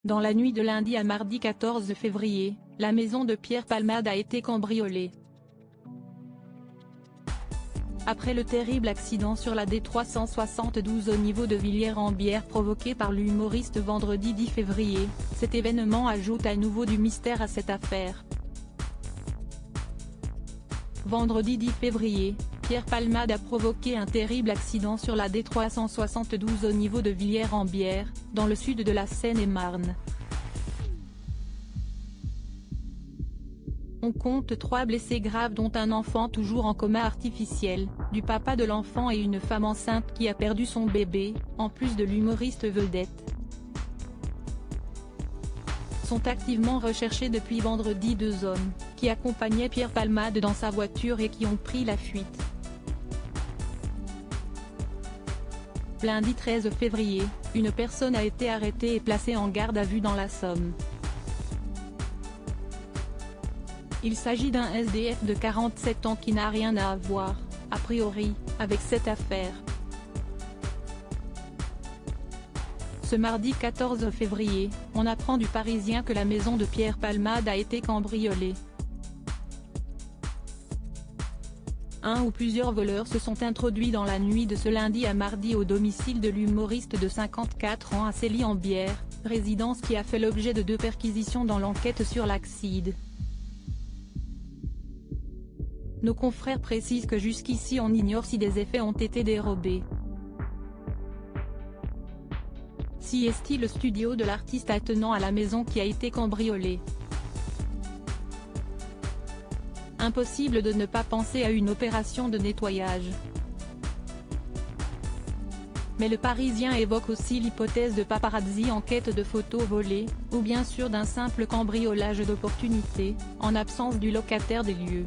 Dans la nuit de lundi à mardi 14 février, la maison de Pierre Palmade a été cambriolée. Après le terrible accident sur la D372 au niveau de Villiers-en-Bière provoqué par l'humoriste vendredi 10 février, cet événement ajoute à nouveau du mystère à cette affaire. Vendredi 10 février, Pierre Palmade a provoqué un terrible accident sur la D372 au niveau de Villiers-en-Bière, dans le sud de la Seine-et-Marne. On compte 3 blessés graves dont un enfant toujours en coma artificiel, du papa de l'enfant et une femme enceinte qui a perdu son bébé, en plus de l'humoriste vedette. Sont activement recherchés depuis vendredi 2 hommes, qui accompagnaient Pierre Palmade dans sa voiture et qui ont pris la fuite. Lundi 13 février, une personne a été arrêtée et placée en garde à vue dans la Somme. Il s'agit d'un SDF de 47 ans qui n'a rien à voir, a priori, avec cette affaire. Ce mardi 14 février, on apprend du Parisien que la maison de Pierre Palmade a été cambriolée. Un ou plusieurs voleurs se sont introduits dans la nuit de ce lundi à mardi au domicile de l'humoriste de 54 ans à Villiers-en-Bière, résidence qui a fait l'objet de 2 perquisitions dans l'enquête sur l'accident. Nos confrères précisent que jusqu'ici on ignore si des effets ont été dérobés. Si est-il le studio de l'artiste attenant à la maison qui a été cambriolée. Impossible de ne pas penser à une opération de nettoyage. Mais le Parisien évoque aussi l'hypothèse de paparazzi en quête de photos volées, ou bien sûr d'un simple cambriolage d'opportunité, en absence du locataire des lieux.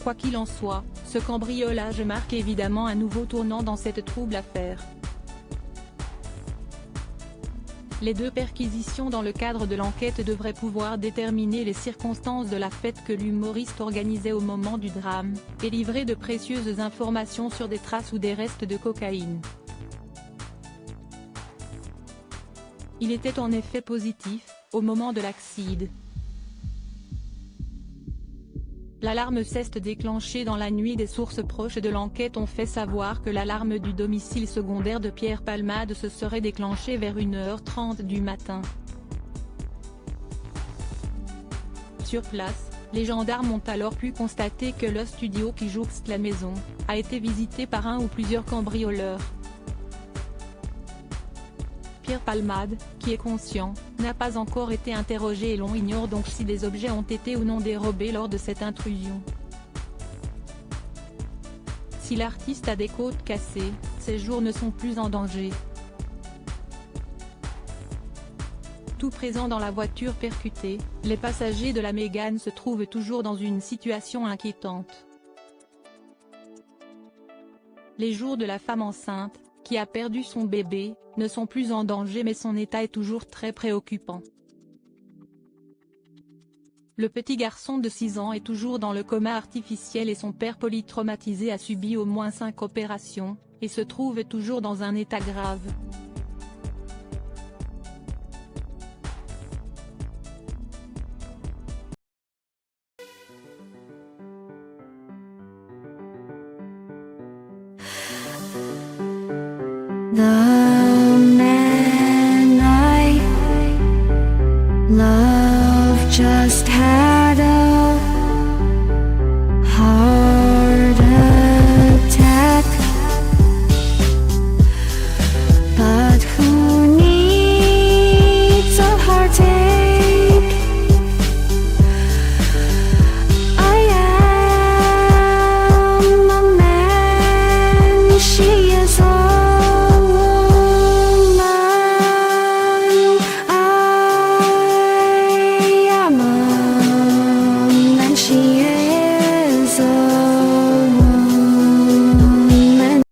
Quoi qu'il en soit, ce cambriolage marque évidemment un nouveau tournant dans cette trouble affaire. Les 2 perquisitions dans le cadre de l'enquête devraient pouvoir déterminer les circonstances de la fête que l'humoriste organisait au moment du drame, et livrer de précieuses informations sur des traces ou des restes de cocaïne. Il était en effet positif, au moment de l'accident. L'alarme s'est déclenchée dans la nuit. Des sources proches de l'enquête ont fait savoir que l'alarme du domicile secondaire de Pierre Palmade se serait déclenchée vers 1h30 du matin. Sur place, les gendarmes ont alors pu constater que le studio qui jouxte la maison, a été visité par un ou plusieurs cambrioleurs. Pierre Palmade, qui est conscient, n'a pas encore été interrogé et l'on ignore donc si des objets ont été ou non dérobés lors de cette intrusion. Si l'artiste a des côtes cassées, ses jours ne sont plus en danger. Tout présent dans la voiture percutée, les passagers de la Mégane se trouvent toujours dans une situation inquiétante. Les jours de la femme enceinte, qui a perdu son bébé, ne sont plus en danger mais son état est toujours très préoccupant. Le petit garçon de 6 ans est toujours dans le coma artificiel et son père polytraumatisé a subi au moins 5 opérations, et se trouve toujours dans un état grave. The man I love just had a heart